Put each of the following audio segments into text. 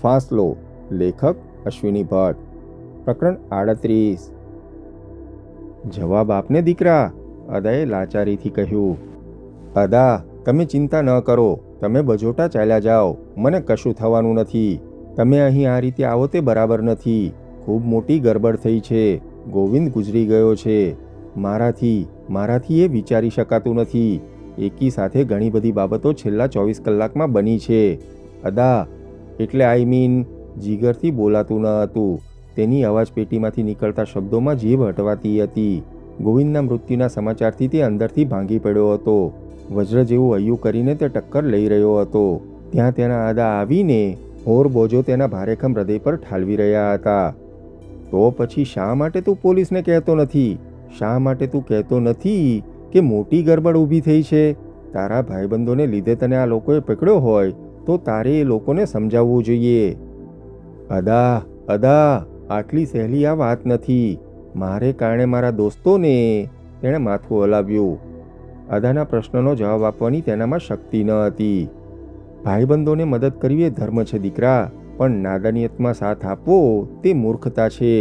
ફાંસલો. લેખક અશ્વિની ભટ્ટ. પ્રકરણ 38. જવાબ આપને દીકરા, અદાએ લાચારીથી કહ્યું. અદા, તમે ચિંતા ન કરો, તમે બજોટા ચાલ્યા જાઓ, મને કશું થવાનું નથી. તમે અહીં આ રીતે આવો તે બરાબર નથી. ખૂબ મોટી ગરબડ થઈ છે. ગોવિંદ ગુજરી ગયો છે. મારાથી એ વિચારી શકાતું નથી. એકી સાથે ઘણી બધી બાબતો છેલ્લા 24 કલાકમાં બની છે. અદા, એટલે જીગરથી બોલાતું ન હતું. તેની અવાજ પેટીમાંથી નીકળતા શબ્દોમાં જીભ હટવાતી હતી. ગોવિંદના મૃત્યુના સમાચારથી તે અંદરથી ભાંગી પડ્યો હતો. વજ્ર જેવું હૈયું કરીને તે ટક્કર લઈ રહ્યો હતો. ત્યાં તેના અદા આવીને હોર બોજો તેના ભારેખમ હૃદય પર ઠાલવી રહ્યા હતા. તો પછી શા માટે તું પોલીસને કહેતો નથી? શા માટે તું કહેતો નથી કે મોટી ગરબડ ઊભી થઈ છે? તારા ભાઈબંધોને લીધે તને આ લોકોએ પકડ્યો હોય તો તારે એ લોકોને સમજાવવું જોઈએ. અદા, આટલી સહેલી આ વાત નથી. મારે કારણે મારા દોસ્તોને. તેણે માથું હલાવ્યું. અદાના પ્રશ્નનો જવાબ આપવાની તેનામાં શક્તિ ન હતી. ભાઈબંધોને મદદ કરવી એ ધર્મ છે દીકરા, પણ નાદાનિયતમાં સાથ આપવો તે મૂર્ખતા છે.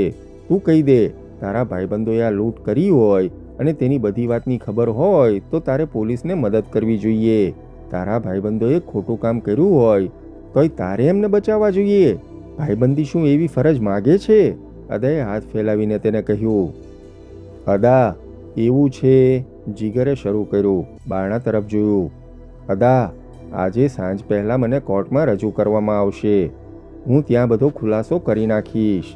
તું કહી દે, તારા ભાઈબંધોએ આ લૂંટ કરી હોય અને તેની બધી વાતની ખબર હોય તો તારે પોલીસને મદદ કરવી જોઈએ. તારા ભાઈબંધોએ ખોટું કામ કર્યું હોય તોય તારે એમને બચાવવા જોઈએ. ભાઈબંધી શું એવી ફરજ માગે છે? અદાએ હાથ ફેલાવીને તેને કહ્યું. અદા, એવું છે. જીગરે શરૂ કર્યું. બારણા તરફ જોયું. અદા, આજે સાંજ પહેલાં મને કોર્ટમાં રજૂ કરવામાં આવશે. હું ત્યાં બધો ખુલાસો કરી નાખીશ.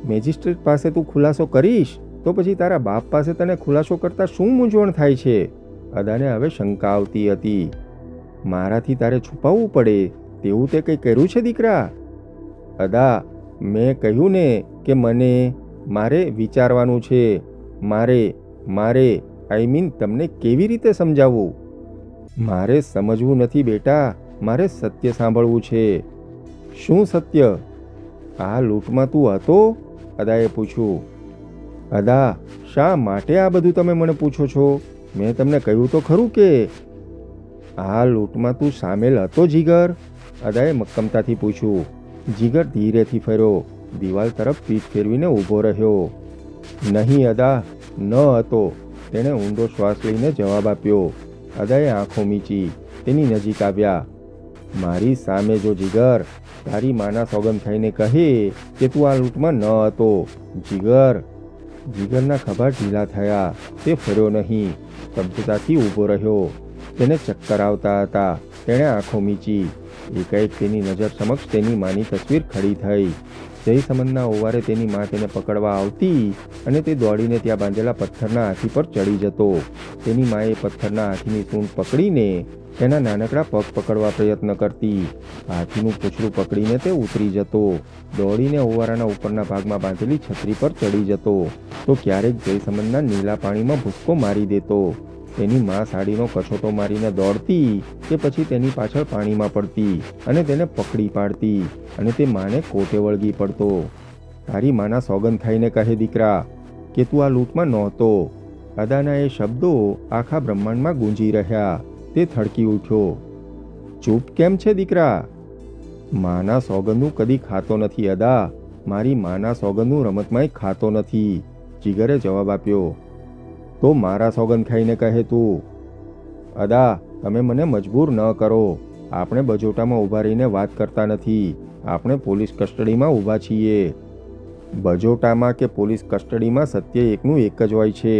મેજિસ્ટ્રેટ પાસે તું ખુલાસો કરીશ તો પછી તારા બાપ પાસે તને ખુલાસો કરતાં શું મૂંઝવણ થાય છે? અદાને હવે શંકા આવતી હતી. મારાથી તારે છુપાવવું પડે તેવું તે કંઈ કર્યું છે દીકરા? અદા, મેં કહ્યું ને કે મારે વિચારવાનું છે. મારે તમને કેવી રીતે સમજાવવું? મારે સમજવું નથી બેટા, મારે સત્ય સાંભળવું છે. શું સત્ય? આ લૂંટમાં તું હતો? અદાએ પૂછ્યું. અદા, શા માટે આ બધું તમે મને પૂછો છો? મેં તમને કહ્યું તો ખરું કે આ લૂંટમાં તું સામેલ હતો જીગર? અદાએ મક્કમતાથી પૂછ્યું. જીગર ધીરેથી ફર્યો. દિવાલ તરફ પીઠ ફેરવીને ઊભો રહ્યો. નહીં અદા, ન હતો. તેણે ઊંડો શ્વાસ લઈને જવાબ આપ્યો. અદાએ આંખો મીચી. તેની નજીક આવ્યા. મારી સામે જો જીગર, તારી માના સોગંદ થઈને કહે કે તું આ લૂંટમાં ન હતો. જીગરના ખભા ઢીલા થયા. તે ફર્યો નહીં. સ્તબ્ધતાથી ઊભો રહ્યો. તેને ચક્કર આવતા હતા. તેણે આંખો મીચી. એકાએક તેની નજર સમક્ષ તેની માની તસવીર ખડી થઈ. જયસમંદના ઓવારે તેની મા તેને પકડવા આવતી અને તે દોડીને ત્યાં બાંધેલા પથ્થરના હાથી પર ચડી જતો. તેની માએ પથ્થરના હાથીની સૂંઢ પકડીને તેના નાનકડા પગ પકડવા પ્રયત્ન કરતી. હાથીનું પૂંછડું પકડીને તે ઉતરી જતો. દોડીને ઓવારાના ઉપરના ભાગમાં બાંધેલી છત્રી પર ચડી જતો તો ક્યારેક જયસમંદના નીલા પાણીમાં ભૂસકો મારી દેતો. તેની મા સાડીનો કછોટો મારીને દોડતી કે પછી તેની પાછળ પાણીમાં પડતી અને તેને પકડી પાડતી અને તે માને કોટે વળગી પડતો. તારી માના સોગંદ ખાઈને કહે દીકરા કે તું આ લૂંટમાં નહોતો. અદાના એ શબ્દો આખા બ્રહ્માંડમાં ગૂંજી રહ્યા. તે થડકી ઉઠ્યો. ચૂપ કેમ છે દીકરા? માના સોગંદનું કદી ખાતો નથી અદા. મારી માના સોગંદનું રમતમાંય ખાતો નથી. જીગરે જવાબ આપ્યો. તો મારા સોગંદ ખાઈને કહે તું. અદા, તમે મને મજબૂર ન કરો. આપણે બજોટામાં ઊભા રહીને વાત કરતા નથી. આપણે પોલીસ કસ્ટડીમાં ઊભા છીએ. બજોટામાં કે પોલીસ કસ્ટડીમાં સત્ય એકનું એક જ હોય છે.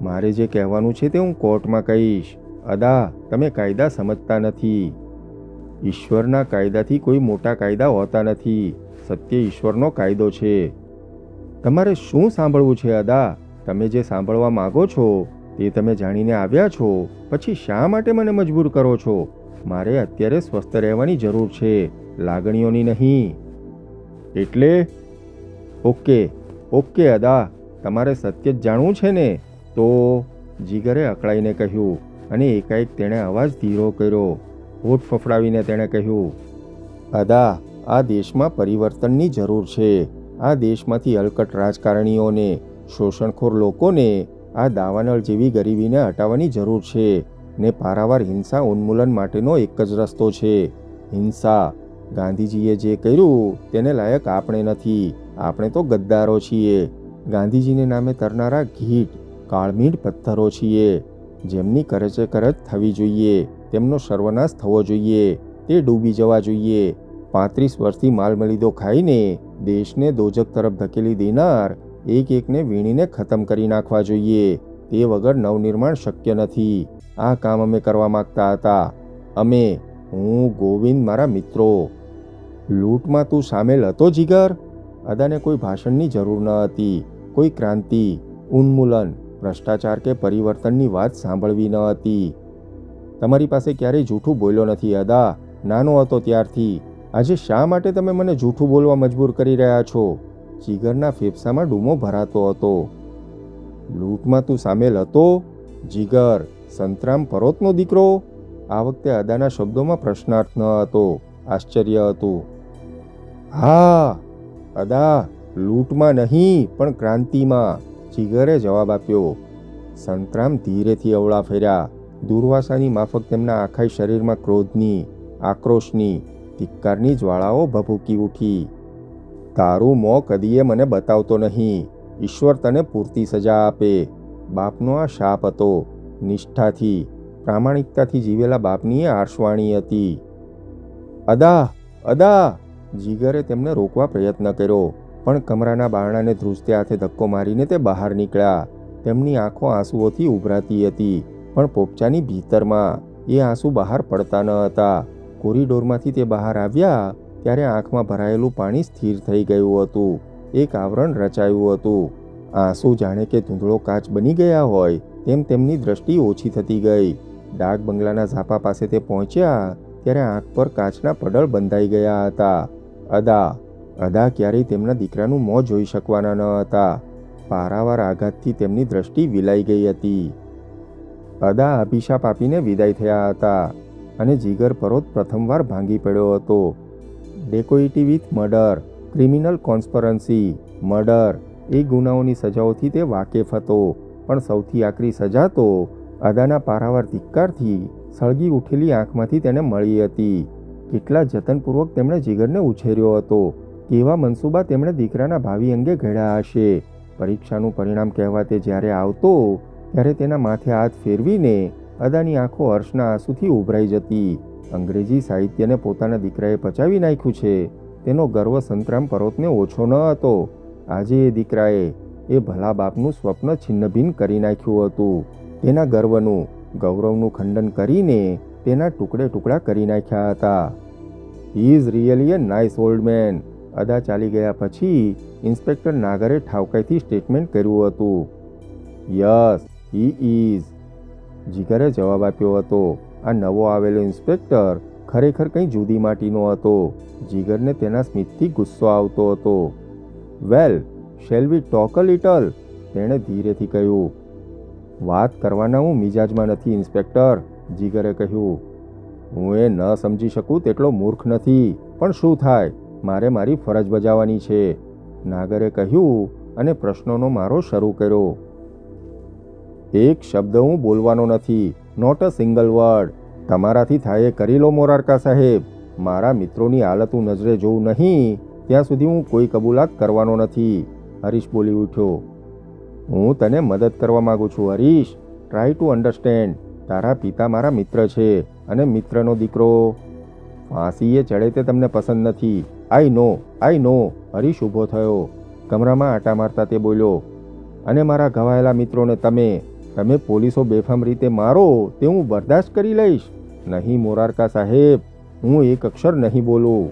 મારે જે કહેવાનું છે તે હું કોર્ટમાં કહીશ. અદા, તમે કાયદા સમજતા નથી. ઈશ્વરના કાયદાથી કોઈ મોટા કાયદા હોતા નથી. સત્ય ઈશ્વરનો કાયદો છે. તમારે શું સાંભળવું છે અદા? તમે જે સાંભળવા માગો છો તે તમે જાણીને આવ્યા છો, પછી શા માટે મને મજબૂર કરો છો? મારે અત્યારે સ્વસ્થ રહેવાની જરૂર છે, લાગણીઓની નહીં. એટલે ઓકે અદા, તમારે સત્ય જ જાણવું છે ને? તો જીગરે અકળાઈને કહ્યું અને એકાએક તેણે અવાજ ધીરો કર્યો. હોઠ ફફડાવીને તેણે કહ્યું. અદા, આ દેશમાં પરિવર્તનની જરૂર છે. આ દેશમાંથી હલકટ રાજકારણીઓને, શોષણખોર લોકોને, આ દાવાનળ જેવી ગરીબીને હટાવવાની જરૂર છે ને પારાવાર હિંસા ઉન્મૂલન માટેનો એક જ રસ્તો છે. હિંસા. ગાંધીજીએ જે કર્યું તેને લાયક આપણે નથી. આપણે તો ગદ્દારો છીએ. ગાંધીજીને નામે તરનારા ગીટ કાળમીઠ પથ્થરો છીએ. જેમની કરચે કરચ થવી જોઈએ, તેમનો સર્વનાશ થવો જોઈએ, તે ડૂબી જવા જોઈએ. 35 વર્ષથી માલમલીદો ખાઈને દેશને દોજક તરફ ધકેલી દેનાર એક એકને વીણીને ખતમ કરી નાખવા જોઈએ. તે વગર નવનિર્માણ શક્ય નથી. આ કામ અમે કરવા માગતા હતા. અમે, હું, ગોવિંદ, મારા મિત્રો. લૂંટમાં તું સામેલ હતો જીગર? અદાને કોઈ ભાષણની જરૂર ન હતી. કોઈ ક્રાંતિ, ઉન્મૂલન, ભ્રષ્ટાચાર કે પરિવર્તનની વાત સાંભળવી ન હતી. તમારી પાસે ક્યારેય જૂઠું બોલ્યો નથી અદા. નાનો હતો ત્યારથી. આજે શા માટે તમે મને જૂઠું બોલવા મજબૂર કરી રહ્યા છો? જીગરના ફેફસામાં ડૂમો ભરાતો હતો. લૂંટમાં તું સામેલ હતો? જીગર, સંતરામ પરોતનો દીકરો? આ વખતે અદાના શબ્દોમાં પ્રશ્નાર્થ ન હતો, આશ્ચર્ય હતું. હા અદા, લૂંટમાં નહીં પણ ક્રાંતિમાં, જીગરે જવાબ આપ્યો. સંતરામ ધીરેથી અવળા ફેર્યા. દુર્વાસાની માફક તેમના આખા શરીરમાં ક્રોધની, આક્રોશની, ધિક્કારની જ્વાળાઓ ભભૂકી ઉઠી. તારું મોં કદીએ મને બતાવતો નહીં. ઈશ્વર તને પૂરતી સજા આપે. બાપનો આ શાપ હતો. નિષ્ઠાથી, પ્રામાણિકતાથી જીવેલા બાપની એ આર્શવાણી હતી. અદા, અદા! જીગરે તેમને રોકવા પ્રયત્ન કર્યો, પણ કમરાના બારણાને ધ્રુજતે હાથે ધક્કો મારીને તે બહાર નીકળ્યા. તેમની આંખો આંસુઓથી ઉભરાતી હતી, પણ પોપચાની ભીતરમાં એ આંસુ બહાર પડતા ન હતા. કોરિડોરમાંથી તે બહાર આવ્યા ત્યારે આંખમાં ભરાયેલું પાણી સ્થિર થઈ ગયું હતું. એક આવરણ રચાયું હતું. આંસુ જાણે કે ધૂંધળો કાચ બની ગયા હોય તેમ તેમની દ્રષ્ટિ ઓછી થતી ગઈ. ડાક બંગલાના ઝાપા પાસે તે પહોંચ્યા ત્યારે આંખ પર કાચના પડળ બંધાઈ ગયા હતા. અદા ક્યારેય તેમના દીકરાનું મોં જોઈ શકવાના ન હતા. પારાવાર આઘાતથી તેમની દ્રષ્ટિ વિલાઈ ગઈ હતી. અદા અભિશાપ આપીને વિદાય થયા હતા અને જીગર પરોત પ્રથમવાર ભાંગી પડ્યો હતો. ડેકોઇટી વિથ મર્ડર, ક્રિમિનલ કોન્સ્પરન્સી, મર્ડર એ ગુનાઓની સજાઓથી તે વાકેફ હતો, પણ સૌથી આકરી સજા તો અદાના પારાવાર ધિક્કારથી સળગી ઉઠેલી આંખમાંથી તેને મળી હતી. કેટલા જતનપૂર્વક તેમણે જીગરને ઉછેર્યો હતો. કેવા મનસૂબા તેમણે દીકરાના ભાવિ અંગે ઘડ્યા હશે. પરીક્ષાનું પરિણામ કહેવાતે જ્યારે આવતો ત્યારે તેના માથે હાથ ફેરવીને અદાની આંખો હર્ષના આંસુથી ઉભરાઈ જતી. અંગ્રેજી સાહિત્યને પોતાના દીકરાએ પચાવી નાખ્યું છે તેનો ગર્વ સંતરામ પરોતને ઓછો ન હતો. આજે એ દીકરાએ એ ભલા બાપનું સ્વપ્ન છિન્નભિન્ન કરી નાખ્યું હતું. તેના ગર્વનું, ગૌરવનું ખંડન કરીને તેના ટુકડે ટુકડા કરી નાખ્યા હતા. He is really a nice old man. અદા ચાલી ગયા પછી ઇન્સ્પેક્ટર નાગરે ઠાવકાઈથી સ્ટેટમેન્ટ કર્યું હતું. Yes, he is. જીગરે જવાબ આપ્યો હતો. આ નવો આવેલો ઇન્સ્પેક્ટર ખરેખર કંઈ જુદી માટીનો હતો. જીગરને તેના સ્મિતથી ગુસ્સો આવતો હતો. Well, shall we talk a little? તેણે ધીરેથી કહ્યું. વાત કરવાના હું મિજાજમાં નથી ઇન્સ્પેક્ટર, જીગરે કહ્યું. હું એ ન સમજી શકું તેટલો મૂર્ખ નથી, પણ શું થાય, મારે મારી ફરજ બજાવવાની છે, નાગરે કહ્યું અને પ્રશ્નોનો મારો શરૂ કર્યો. એક શબ્દ હું બોલવાનો નથી, નોટ અ સિંગલ વર્ડ. તમારાથી થાય એ કરી લો મોરારકા સાહેબ. મારા મિત્રોની હાલત હું નજરે જોઉં નહીં ત્યાં સુધી હું કોઈ કબૂલાત કરવાનો નથી, હરીશ બોલી ઉઠ્યો. હું તને મદદ કરવા માગું છું હરીશ. Try to understand. તારા પિતા મારા મિત્ર છે અને મિત્રનો દીકરો ફાંસીએ ચડે તે તમને પસંદ નથી. આઈ નો. હરીશ ઊભો થયો. કમરામાં આટા મારતા તે બોલ્યો. અને મારા ઘવાયેલા મિત્રોને તમે પોલીસો બેફામ રીતે મારો તે હું બરદાસ્ત કરી લઈશ નહીં મોરારકા સાહેબ. હું એક અક્ષર નહીં બોલું.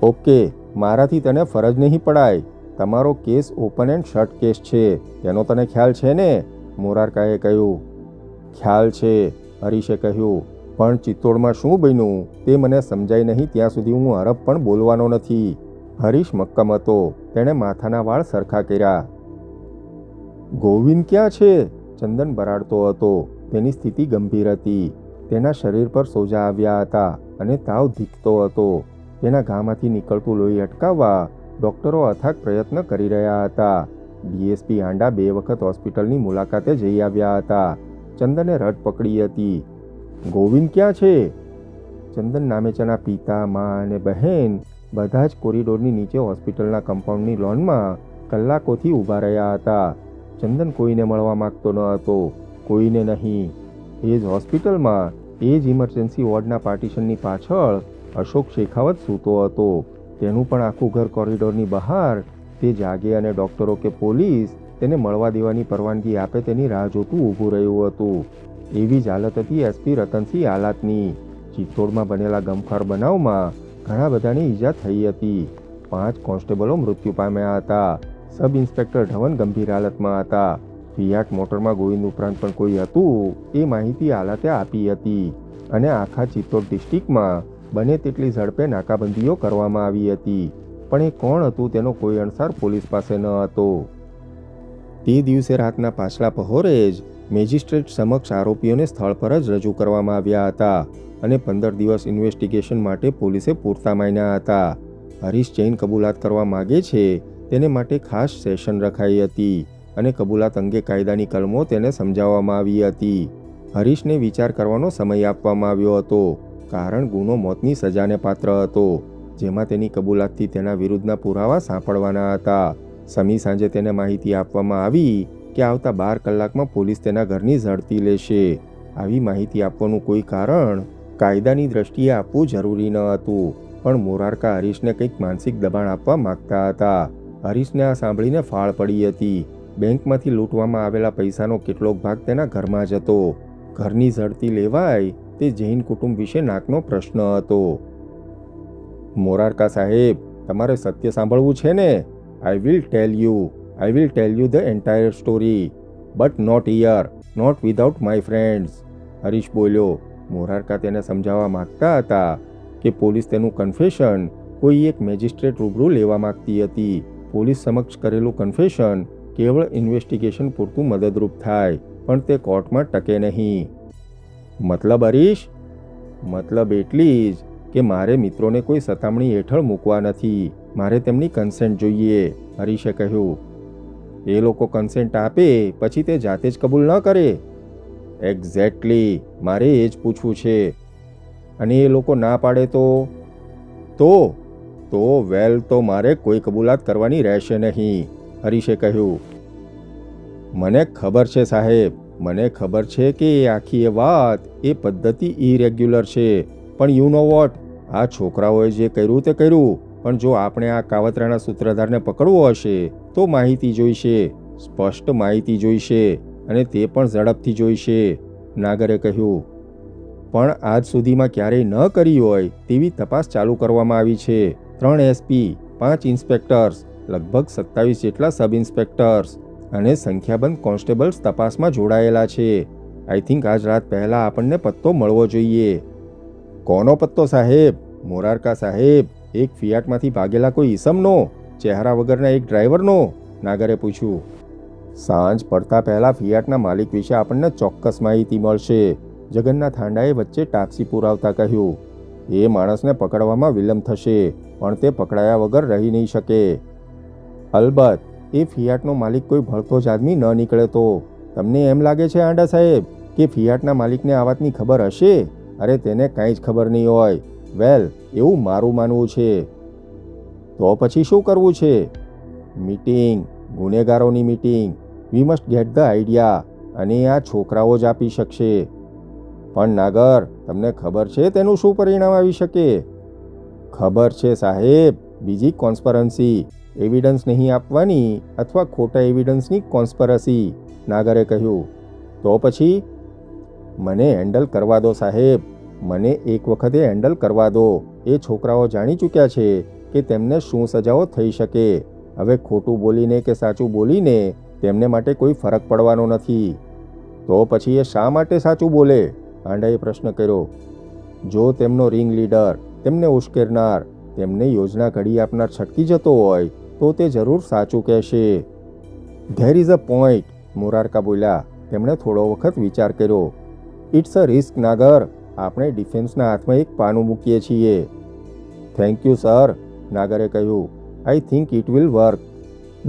ઓકે, મારાથી તને ફરજ નહીં પડાય. તમારો case open and shut case છે, તેનો તને ખ્યાલ છે ને? મોરારકાએ કહ્યું. ખ્યાલ છે, હરીશે કહ્યું. પણ ચિત્તોડમાં શું બન્યું તે મને સમજાય નહીં ત્યાં સુધી હું હરફ પણ બોલવાનો નથી. હરીશ મક્કમ હતો. તેણે માથાના વાળ સરખા કર્યા. ગોવિંદ ક્યાં છે? ચંદન બરાડતો હતો. તેની સ્થિતિ ગંભીર હતી. તેના શરીર પર સોજા આવ્યા હતા અને તાવ ધીકતો હતો. તેના ઘામાંથી નીકળતું લોહી અટકાવવા ડૉક્ટરો અથાગ પ્રયત્ન કરી રહ્યા હતા. ડીએસપી હાંડા 2 વખત હોસ્પિટલની મુલાકાતે જઈ આવ્યા હતા. ચંદને રટ પકડી હતી. ગોવિંદ ક્યાં છે? ચંદન નામેચાના પિતા, મા અને બહેન બધા જ કોરિડોરની નીચે હોસ્પિટલના કમ્પાઉન્ડની લોનમાં કલાકોથી ઊભા રહ્યા હતા. ચંદન કોઈને મળવા માંગતો ન હતો, કોઈને નહીં. એ જ હોસ્પિટલમાં એ જ ઇમરજન્સી વોર્ડના પાર્ટિશનની પાછળ અશોક શેખાવત સૂતો હતો. તેનું પણ આખું ઘર કોરિડોરની બહાર તે જાગે અને ડૉક્ટરો કે પોલીસ તેને મળવા દેવાની પરવાનગી આપે તેની રાહ જોતું ઊભું રહ્યું હતું. એવી જ હાલત હતી એસપી રતનસિંહ આલાતની. ચિત્તોડમાં બનેલા ગમખાર બનાવમાં ઘણા બધાની ઈજા થઈ હતી. 5 કોન્સ્ટેબલો મૃત્યુ પામ્યા હતા. સબ ઇન્સ્પેક્ટર ધવન ગંભીર હાલતમાં હતા. ફિયાટ મોટરમાં ગોવિંદ ઉપરાંત પણ કોઈ હતું એ માહિતી આલાતે આપી હતી. અને આખા ચિત્તોડ ડિસ્ટ્રિક્ટમાં બને તેટલી ઝડપે નાકાબંધીઓ કરવામાં આવી હતી. પણ એ કોણ હતું તેનો કોઈ અણસાર પોલીસ પાસે ન હતો. તે દિવસે રાતના પાછલા પહોરે જ મેજિસ્ટ્રેટ સમક્ષ આરોપીઓને સ્થળ પર જ રજૂ કરવામાં આવ્યા હતા અને 15 દિવસ ઇન્વેસ્ટિગેશન માટે પોલીસે પૂરતા માન્યા હતા. હરીશ જૈન કબૂલાત કરવા માગે છે તેને માટે ખાસ સેશન રખાઈ હતી અને કબૂલાત અંગે કાયદાની કલમો તેને સમજાવવામાં આવી હતી. હરીશને વિચાર કરવાનો સમય આપવામાં આવ્યો હતો કારણ ગુનો મોતની સજાને પાત્ર હતો, જેમાં તેની કબૂલાતથી તેના વિરુદ્ધના પુરાવા સાંપડવાના હતા. સમી સાંજે તેને માહિતી આપવામાં આવી કે આવતા 12 કલાકમાં પોલીસ તેના ઘરની ઝડપી લેશે. આવી માહિતી આપવાનું કોઈ કારણ કાયદાની દ્રષ્ટિએ આપવું જરૂરી ન હતું, પણ મોરારકા હરીશને કંઈક માનસિક દબાણ આપવા માગતા હતા. હરીશને આ સાંભળીને ફાળ પડી હતી. બેંકમાંથી લૂંટવામાં આવેલા પૈસાનો કેટલોક ભાગ તેના ઘરમાં જ હતો. ઘરની ઝડપી લેવાય તે જૈન કુટુંબ વિશે નાકનો પ્રશ્ન હતો. મોરારકા સાહેબ, તમારે સત્ય સાંભળવું છે ને? I will tell you the entire story, but not here, not without my friends. Harish બોલ્યો. મોરારકા તેને સમજાવવા માગતા હતા કે પોલીસ તેનું કન્ફેશન કોઈ એક મેજિસ્ટ્રેટ રૂબરૂ લેવા માંગતી હતી. પોલીસ સમક્ષ કરેલું કન્ફેશન કેવળ ઇન્વેસ્ટિગેશન પૂરતું મદદરૂપ થાય, પણ તે કોર્ટમાં ટકે નહીં. મતલબ હરીશ? મતલબ એટલી જ કે મારે મિત્રોને કોઈ સતામણી હેઠળ મૂકવા નથી. મારે તેમની કન્સેન્ટ જોઈએ, હરીશે કહ્યું. એ લોકો કન્સેન્ટ આપે પછી તે જાતે જ કબૂલ ન કરે? એક્ઝેક્ટલી, મારે એ જ પૂછવું છે. અને એ લોકો ના પાડે તો વેલ, તો મારે કોઈ કબૂલાત કરવાની રહેશે નહીં, હરીશે કહ્યું. મને ખબર છે સાહેબ, મને ખબર છે કે એ આખી વાત, એ પદ્ધતિ ઇરેગ્યુલર છે, પણ યુ નો વોટ, આ છોકરાઓએ જે કર્યું તે કર્યું, પણ જો આપણે આ કાવતરાના સૂત્રધારને પકડવો હશે તો માહિતી જોઈશે, સ્પષ્ટ માહિતી જોઈશે, અને તે પણ ઝડપથી જોઈશે, નાગરે કહ્યું. પણ આજ સુધીમાં ક્યારેય ન કરી હોય તેવી તપાસ ચાલુ કરવામાં આવી છે. 3 એસપી, 5 ઇન્સ્પેક્ટર્સ, લગભગ 27 જેટલા સબ ઇન્સ્પેક્ટર્સ અને સંખ્યાબંધ કોન્સ્ટેબલ્સ તપાસમાં જોડાયેલા છે. આઈ થિંક આજ રાત પહેલાં આપણને પત્તો મળવો જોઈએ. કોનો પત્તો સાહેબ? મોરારકા સાહેબ, એક ફિયાટમાંથી ભાગેલા કોઈ ઈસમનો, ચહેરા વગરના એક ડ્રાઈવરનો, નાગરે પૂછ્યું. સાંજ પડતા પહેલાં ફિયાટના માલિક વિશે આપણને ચોક્કસ માહિતી મળશે, જગન્નાથ હાંડાએ વચ્ચે ટાપસી પુરાવતા કહ્યું. એ માણસને પકડવામાં વિલંબ થશે, પણ તે પકડાયા વગર રહી નહીં શકે. અલબત્ત, એ ફિયાટનો માલિક કોઈ ભળતો જ આદમી ન નીકળે તો. તમને એમ લાગે છે આંડા સાહેબ કે ફિયાટના માલિકને આ વાતની ખબર હશે? અરે તેને કાંઈ જ ખબર નહીં હોય. વેલ, એવું મારું માનવું છે. તો પછી શું કરવું છે? મીટિંગ, ગુનેગારોની meeting. We must get the idea, અને આ છોકરાઓ જ આપી શકશે. પણ નાગર, તમને ખબર છે તેનું શું પરિણામ આવી શકે? ખબર છે સાહેબ, બીજી કોન્સ્પરન્સી, એવિડન્સ નહીં આપવાની અથવા ખોટા એવિડન્સની કોન્સ્પરસી, નાગરે કહ્યું. તો પછી? મને હેન્ડલ કરવા દો સાહેબ, મને એક વખતે હેન્ડલ કરવા દો. એ છોકરાઓ જાણી ચૂક્યા છે કે તેમને શું સજાઓ થઈ શકે. હવે ખોટું બોલીને કે સાચું બોલીને તેમને માટે કોઈ ફરક પડવાનો નથી. તો પછી એ શા માટે સાચું બોલે? હાંડાએ પ્રશ્ન કર્યો. જો તેમનો રિંગ લીડર, તેમને ઉશ્કેરનાર, તેમને યોજના ઘડી આપનાર છટકી જતો હોય તો તે જરૂર સાચું કહેશે. ધેર ઇઝ અ પોઈન્ટ, મોરારકા બોલ્યા. તેમણે થોડો વખત વિચાર કર્યો. ઇટ્સ અ રિસ્ક નાગર, આપણે ડિફેન્સના હાથમાં એક પાનું મૂકીએ છીએ. થેન્ક યુ સર, નાગરે કહ્યું. I think it will work.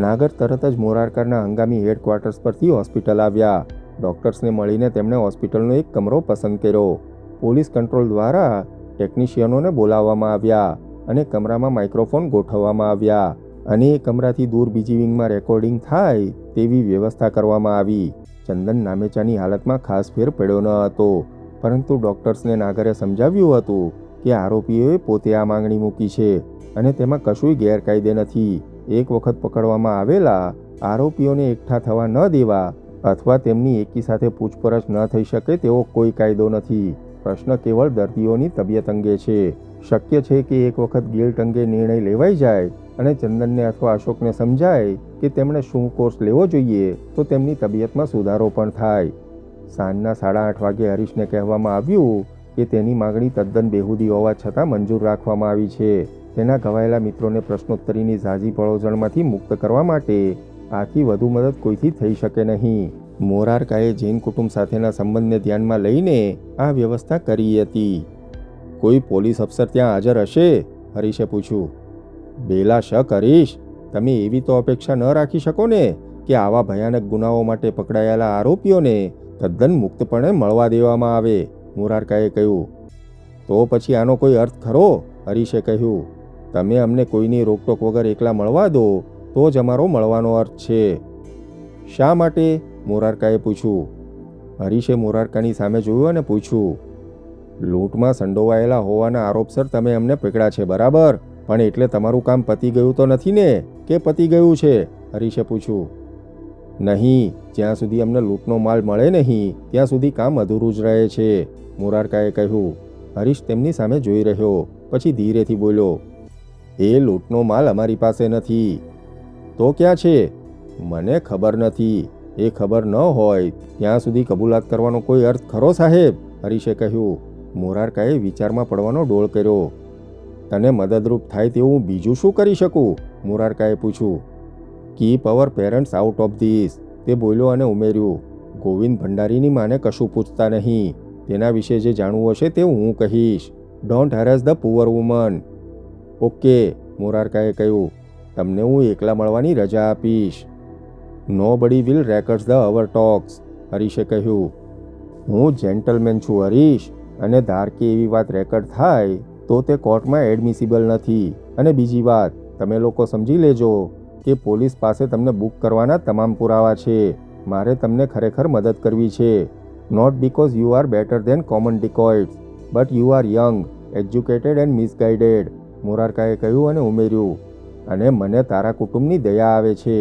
Nagar તરત જ મોરારકાના હંગામી હેડક્વાર્ટર્સ પરથી હોસ્પિટલ આવ્યા. ડૉક્ટર્સને મળીને તેમણે હોસ્પિટલનો એક કમરો પસંદ કર્યો. પોલીસ કંટ્રોલ દ્વારા ટેકનિશિયનોને બોલાવવામાં આવ્યા અને કમરામાં માઇક્રોફોન ગોઠવવામાં આવ્યા અને એ કમરાથી દૂર બીજી વિંગમાં રેકોર્ડિંગ થાય તેવી વ્યવસ્થા કરવામાં આવી. ચંદન નામેચાની હાલતમાં ખાસ ફેર પડ્યો ન હતો, પરંતુ ડૉક્ટર્સને નાગરે સમજાવ્યું હતું કે આરોપીઓએ પોતે આ માંગણી મૂકી છે અને તેમાં કશુંય ગેરકાયદે નથી. એક વખત પકડવામાં આવેલા આરોપીઓને એકઠા થવા ન દેવા અથવા તેમની એકી સાથે પૂછપરછ ન થઈ શકે તેવો કોઈ કાયદો નથી. પ્રશ્ન કેવળ દર્દીઓની તબિયત અંગે છે. શક્ય છે કે એક વખત ગિલ્ટ અંગે નિર્ણય લેવાઈ જાય અને ચંદનને અથવા અશોકને સમજાય કે તેમણે શું કોર્સ લેવો જોઈએ તો તેમની તબિયતમાં સુધારો પણ થાય. સાંજના 8:30 વાગે હરીશને કહેવામાં આવ્યું કે તેની માગણી તદ્દન બેહુદી હોવા છતાં મંજૂર રાખવામાં આવી છે. તેના ઘવાયેલા મિત્રોને પ્રશ્નોત્તરીની ઝાઝી પળોજણમાંથી મુક્ત કરવા માટે આથી વધુ મદદ કોઈથી થઈ શકે નહીં. મોરારકાએ જૈન કુટુંબ સાથેના સંબંધને ધ્યાનમાં લઈને આ વ્યવસ્થા કરી હતી. કોઈ પોલીસ અફસર ત્યાં હાજર હશે? હરીશે પૂછ્યું. બેલા શક હરીશ, તમે એવી તો અપેક્ષા ન રાખી શકો ને કે આવા ભયાનક ગુનાઓ માટે પકડાયેલા આરોપીઓને તદ્દન મુક્તપણે મળવા દેવામાં આવે, મોરારકાએ કહ્યું. તો પછી આનો કોઈ અર્થ ખરો? હરીશે કહ્યું. તમે અમને કોઈની રોકટોક વગર એકલા મળવા દો તો જ અમારો મળવાનો અર્થ છે. શા માટે? મોરારકાએ પૂછ્યું. હરીશે મોરારકાની સામે જોયું અને પૂછ્યું. લૂંટમાં સંડોવાયેલા હોવાના આરોપસર તમે અમને પકડ્યા છે, બરાબર? પણ એટલે તમારું કામ પતી ગયું તો નથી ને, કે પતી ગયું છે? હરીશે પૂછ્યું. નહીં, જ્યાં સુધી અમને લૂંટનો માલ મળે નહીં ત્યાં સુધી કામ અધૂરું જ રહે છે, મોરારકાએ કહ્યું. હરીશ તેમની સામે જોઈ રહ્યો, પછી ધીરેથી બોલ્યો. એ લૂંટનો માલ અમારી પાસે નથી. તો ક્યાં છે? મને ખબર નથી. એ ખબર ન હોય ત્યાં સુધી કબૂલાત કરવાનો કોઈ અર્થ ખરો સાહેબ? હરીશે કહ્યું. મોરારકાએ વિચારમાં પડવાનો ડોળ કર્યો. તને મદદરૂપ થાય તેવું બીજું શું કરી શકું? મોરારકાએ પૂછ્યું. Keep hour parents out of this, તે બોલ્યો અને ઉમેર્યું. ગોવિંદ ભંડારીની માને કશું પૂછતા નહીં. તેના વિશે જે જાણવું હશે તે હું કહીશ. Don't harass the poor woman. Okay, મોરારકાએ કહ્યું. તમને હું એકલા મળવાની રજા આપીશ. Nobody will record the our talks, હરીશે કહ્યું. હું જેન્ટલમેન છું હરીશ, અને ધાર કે એવી વાત રેકર્ડ થાય તો તે કોર્ટમાં એડમિસિબલ નથી. અને બીજી વાત, તમે લોકો સમજી લેજો કે પોલીસ પાસે તમને બુક કરવાના તમામ પુરાવા છે. મારે તમને ખરેખર મદદ કરવી છે. Not because you are better than common dacoits, but you are young, educated and misguided, મોરારકાએ કહ્યું અને ઉમેર્યું. અને મને તારા કુટુંબની દયા આવે છે.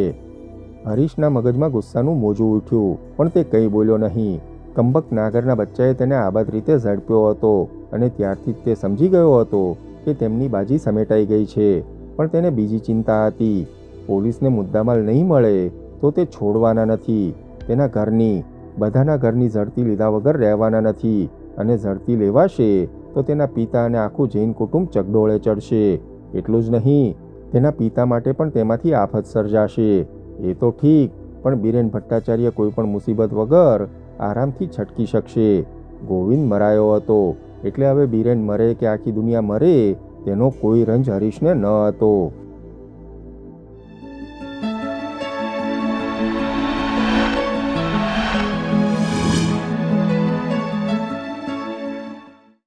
હરીશના મગજમાં ગુસ્સાનું મોજું ઉઠ્યું, પણ તે કંઈ બોલ્યો નહીં. કંબક નાગરના બચ્ચાએ તેને આબાદ રીતે ઝડપ્યો હતો અને ત્યારથી જ તે સમજી ગયો હતો કે તેમની બાજી સમેટાઈ ગઈ છે. પણ તેને બીજી ચિંતા હતી. પોલીસને મુદ્દામાલ નહીં મળે તો તે છોડવાના નથી. તેના ઘરની, બધાના ઘરની ઝડપી લીધા વગર રહેવાના નથી. અને ઝડપી લેવાશે તો તેના પિતા અને આખું જૈન કુટુંબ ચગડોળે ચડશે. એટલું જ નહીં, તેના પિતા માટે પણ તેમાંથી આફત સર્જાશે. એ તો ઠીક, પણ બિરેન ભટ્ટાચાર્ય કોઈ પણ મુસીબત વગર આરામથી છટકી શકશે. ગોવિંદ મરાયો હતો, એટલે હવે બિરેન મરે કે આખી દુનિયા મરે તેનો કોઈ રંજ હરીશને ન હતો.